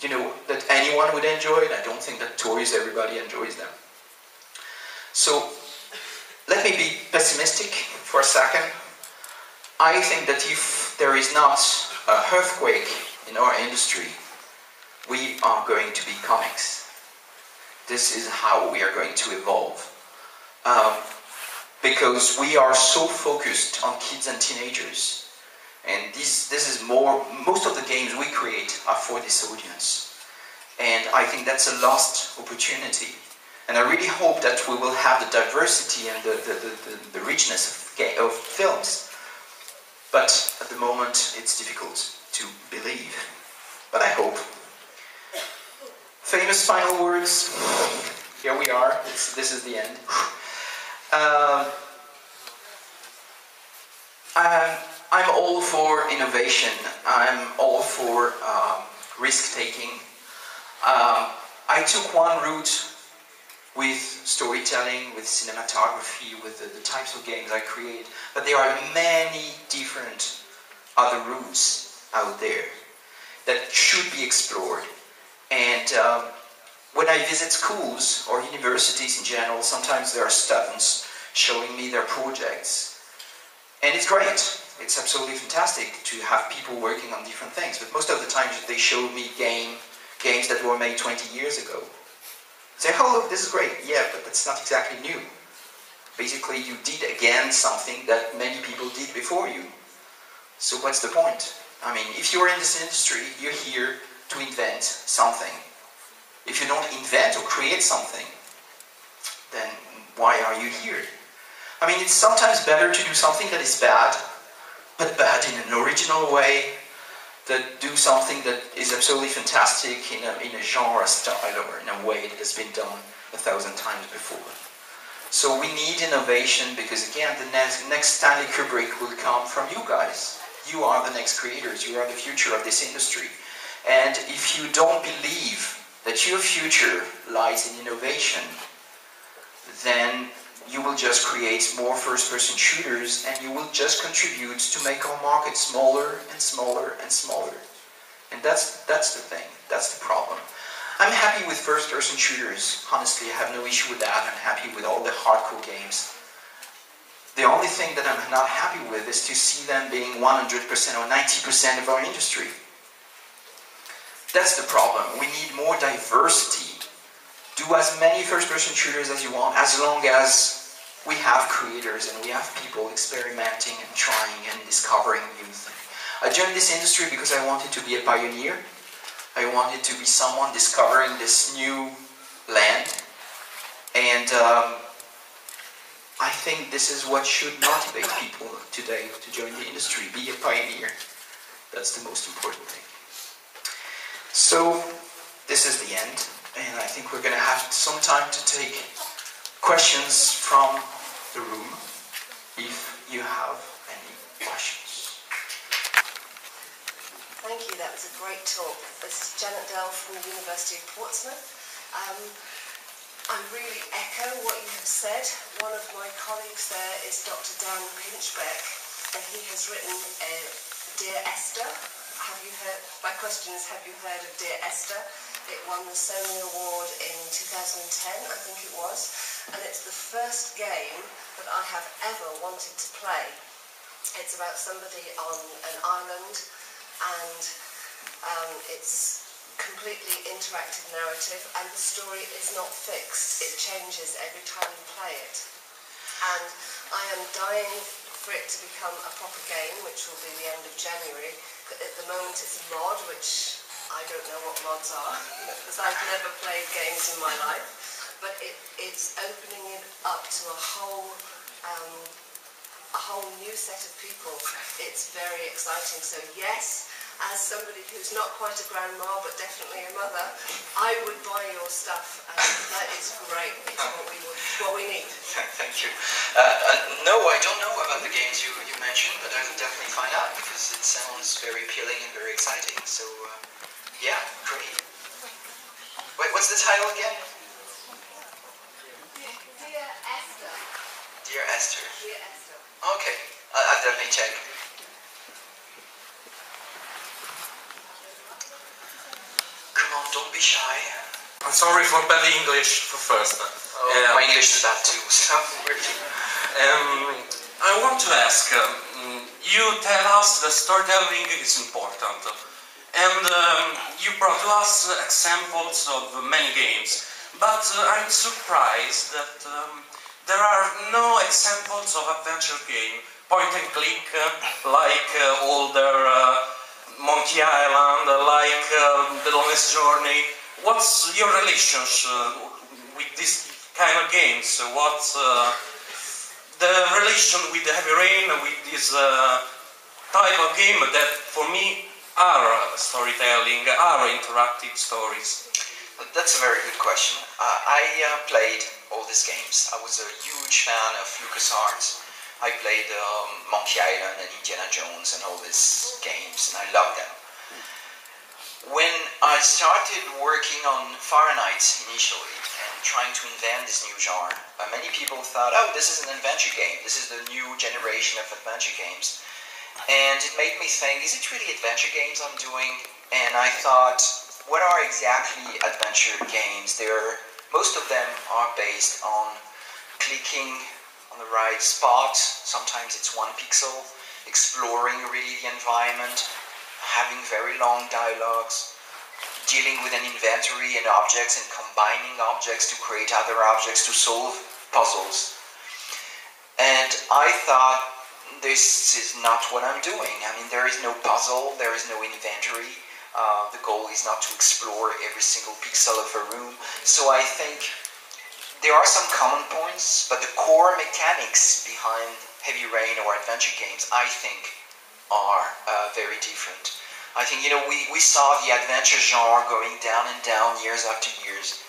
you know, that anyone would enjoy it. I don't think that toys, everybody enjoys them. So let me be pessimistic for a second. I think that if there is not an earthquake in our industry, we are going to be comics. This is how we are going to evolve. Because we are so focused on kids and teenagers. And this is most of the games we create are for this audience. And I think that's a lost opportunity. And I really hope that we will have the diversity and the richness of films. But at the moment, it's difficult to believe. But I hope. Famous final words. Here we are. This is the end. I'm all for innovation. I'm all for risk-taking. I took one route with storytelling, with cinematography, with the types of games I create, but there are many different other routes out there that should be explored. And when I visit schools or universities in general, sometimes there are students showing me their projects. And it's great. It's absolutely fantastic to have people working on different things. But most of the time they show me games that were made 20 years ago. Say, oh look, this is great. Yeah, but that's not exactly new. Basically, you did again something that many people did before you. So what's the point? I mean, if you're in this industry, you're here to invent something. If you don't invent or create something, then why are you here? I mean, it's sometimes better to do something that is bad, but bad in an original way, that do something that is absolutely fantastic in a genre style or in a way that has been done 1,000 times before. So we need innovation because, again, the next Stanley Kubrick will come from you guys. You are the next creators. You are the future of this industry. And if you don't believe that your future lies in innovation, then you will just create more first-person shooters and you will just contribute to make our market smaller and smaller and smaller. And that's the thing. That's the problem. I'm happy with first-person shooters. Honestly, I have no issue with that. I'm happy with all the hardcore games. The only thing that I'm not happy with is to see them being 100% or 90% of our industry. That's the problem. We need more diversity. Do as many first-person shooters as you want, as long as we have creators and we have people experimenting and trying and discovering new things. I joined this industry because I wanted to be a pioneer. I wanted to be someone discovering this new land. And I think this is what should motivate people today to join the industry. Be a pioneer. That's the most important thing. So, this is the end. And I think we're going to have some time to take questions from the room, if you have any questions. Thank you, that was a great talk. This is Janet Dell from the University of Portsmouth. I really echo what you have said. One of my colleagues there is Dr. Dan Pinchbeck, and he has written Dear Esther. Have you heard, my question is, have you heard of Dear Esther? It won the Sony Award in 2010, I think it was, and it's the first game that I have ever wanted to play. It's about somebody on an island, and it's completely interactive narrative, and the story is not fixed. It changes every time you play it. And I am dying for it to become a proper game, which will be the end of January. At the moment it's a mod, which I don't know what mods are, because I've never played games in my life. But it's opening it up to a whole new set of people. It's very exciting. So yes, as somebody who's not quite a grandma, but definitely a mother, I would buy your stuff, and that is great. It's what we need. Thank you. No, I don't know about the games you mentioned, but I will definitely find out, because it sounds very appealing and very exciting. So, yeah, great. Wait, what's the title again? Dear Esther. Dear Esther. Dear Esther. Okay, I'll definitely check. Come be shy. I'm sorry for bad English for first. My English is bad too, so I want to ask, you tell us that storytelling is important, and you brought to us examples of many games, but I'm surprised that there are no examples of adventure game, point and click, like older Monkey Island, like The Longest Journey. What's your relationship with this kind of games? What's the relation with the Heavy Rain, with this type of game that for me are storytelling, are interactive stories? That's a very good question. I played all these games. I was a huge fan of LucasArts. I played Monkey Island and Indiana Jones and all these games, and I loved them. When I started working on Fahrenheit initially and trying to invent this new genre, many people thought, oh, this is an adventure game. This is the new generation of adventure games. And it made me think, is it really adventure games I'm doing? And I thought, what are exactly adventure games? Most of them are based on clicking on the right spot. Sometimes it's one pixel, exploring really the environment, having very long dialogues, dealing with an inventory and objects and combining objects to create other objects to solve puzzles. And I thought, this is not what I'm doing. I mean, there is no puzzle, there is no inventory. The goal is not to explore every single pixel of a room. So I think there are some common points, but the core mechanics behind Heavy Rain or adventure games, I think, are very different. I think, you know, we saw the adventure genre going down and down years after years,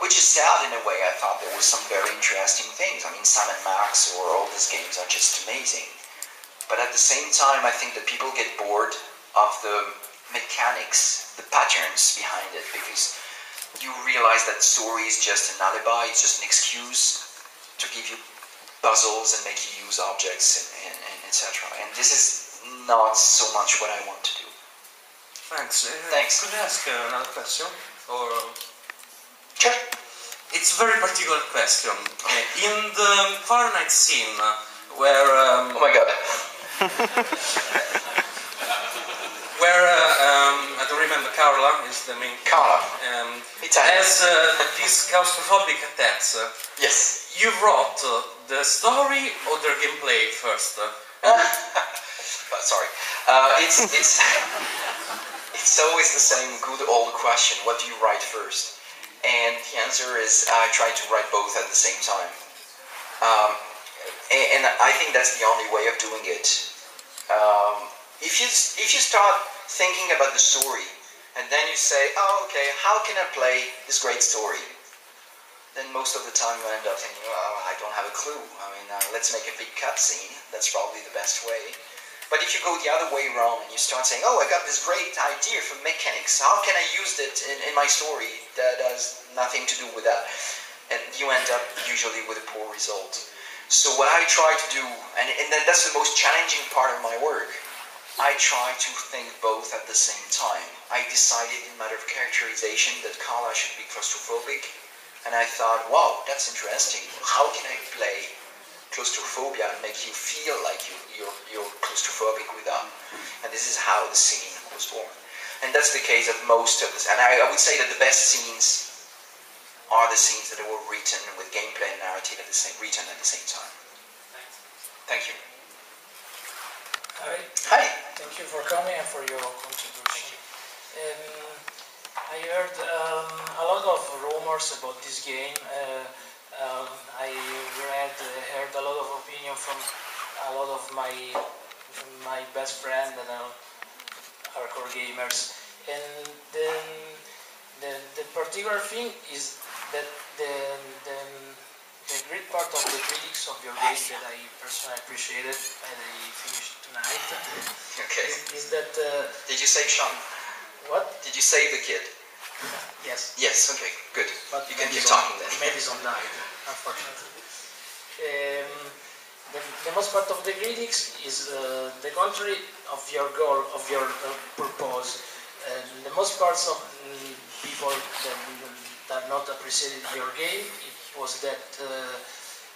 which is sad in a way. I thought there was some very interesting things. I mean, Sam & Max or all these games are just amazing. But at the same time, I think that people get bored of the mechanics, the patterns behind it, because you realize that story is just an alibi, it's just an excuse to give you puzzles and make you use objects and etc. And this is not so much what I want to do. Thanks. Thanks. Could I ask another question? Or sure. It's a very particular question. In the Fahrenheit scene, where oh my god. where I don't remember, Carla is the main. Carla. Has these claustrophobic attacks. Yes. You wrote the story or the gameplay first? Sorry. It's always the same good old question. What do you write first? And the answer is I try to write both at the same time. And I think that's the only way of doing it. If you start thinking about the story and then you say, oh, okay, how can I play this great story? Then most of the time you end up thinking, well, I don't have a clue. I mean, let's make a big cutscene. That's probably the best way. But if you go the other way around and you start saying, oh, I got this great idea for mechanics. How can I use it in my story that has nothing to do with that? And you end up usually with a poor result. So what I try to do, and that's the most challenging part of my work, I try to think both at the same time. I decided in matter of characterization that Carla should be claustrophobic. And I thought, wow, that's interesting. How can I play claustrophobia and make you feel like you're claustrophobic with that? And this is how the scene was born. And that's the case of most of this. And I would say that the best scenes are the scenes that were written with gameplay and narrative at the same time. Thank you. Hi. Hi. Thank you for coming and for your contribution. I heard a lot of rumors about this game. I heard a lot of opinion from a lot of my best friends that are hardcore gamers. And then the particular thing is that the great part of the critics of your game that I personally appreciated and I finished tonight okay. is that... Did you save Sean? What? Did you save the kid? Yes. Yes, okay, good. But you can keep talking then. Madison died, unfortunately. The most part of the critics is the contrary of your goal, of your purpose. The most parts of people that not appreciated your game. It was that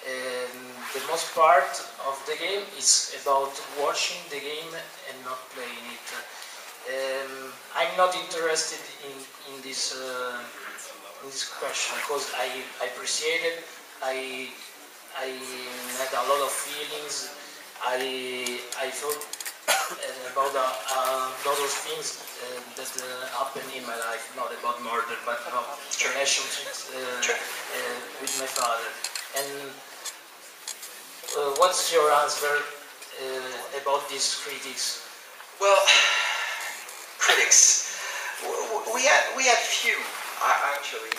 the most part of the game is about watching the game and not playing it. I'm not interested in this question because I appreciate it. I had a lot of feelings. I thought about a lot of things that happened in my life, not about murder, but about relationships with my father. And what's your answer about these critics? Well, critics. We had few actually.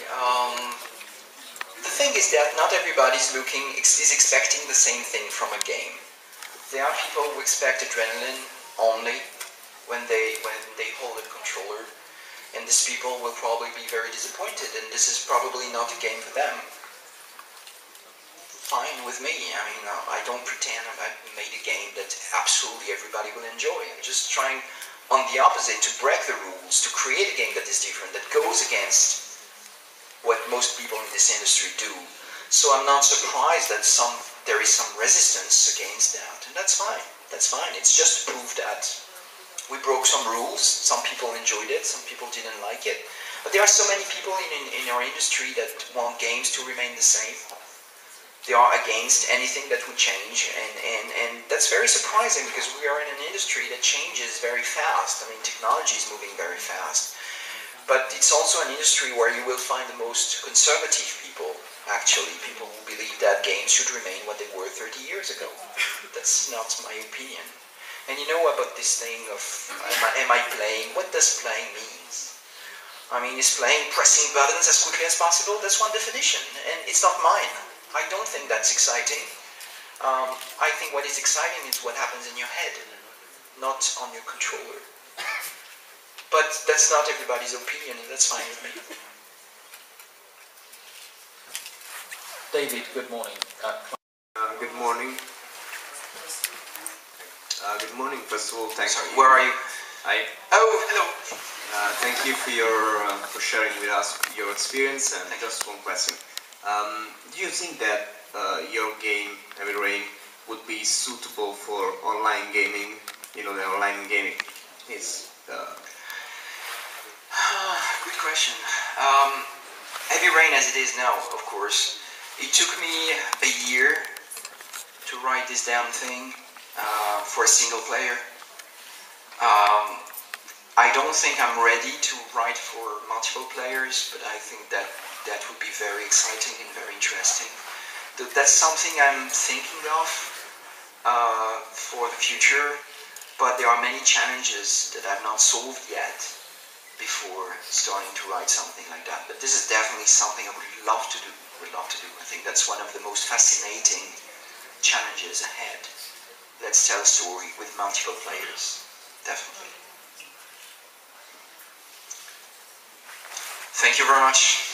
The thing is that not everybody's is expecting the same thing from a game. There are people who expect adrenaline only when they hold a controller, and these people will probably be very disappointed, and this is probably not a game for them. Fine with me. I mean, I don't pretend I've made a game that absolutely everybody will enjoy. I'm just trying, on the opposite, to break the rules, to create a game that is different, that goes against what most people in this industry do. So I'm not surprised that there is some resistance against that, and that's fine. That's fine. It's just to prove that we broke some rules. Some people enjoyed it, some people didn't like it. But there are so many people in our industry that want games to remain the same. They are against anything that would change, and that's very surprising because we are in an industry that changes very fast. I mean, technology is moving very fast. But it's also an industry where you will find the most conservative people, actually, people who believe that games should remain what they were 30 years ago. That's not my opinion. And you know about this thing of, am I playing? What does playing mean? I mean, is playing pressing buttons as quickly as possible? That's one definition, and it's not mine. I don't think that's exciting. I think what is exciting is what happens in your head, not on your controller. But that's not everybody's opinion, and that's fine with me. David, good morning. Good morning. Good morning. First of all, thanks. Sorry, where are you? Hi. Oh, hello. Thank you for sharing with us your experience. And just one question: do you think that your game, Heavy Rain, would be suitable for online gaming? You know, the online gaming is. Good question. Heavy Rain as it is now, of course. It took me a year to write this damn thing for a single player. I don't think I'm ready to write for multiple players, but I think that would be very exciting and very interesting. That's something I'm thinking of for the future, but there are many challenges that I've not solved yet before starting to write something like that. But this is definitely something I would love to do. I think that's one of the most fascinating challenges ahead. Let's tell a story with multiple players. Definitely. Thank you very much.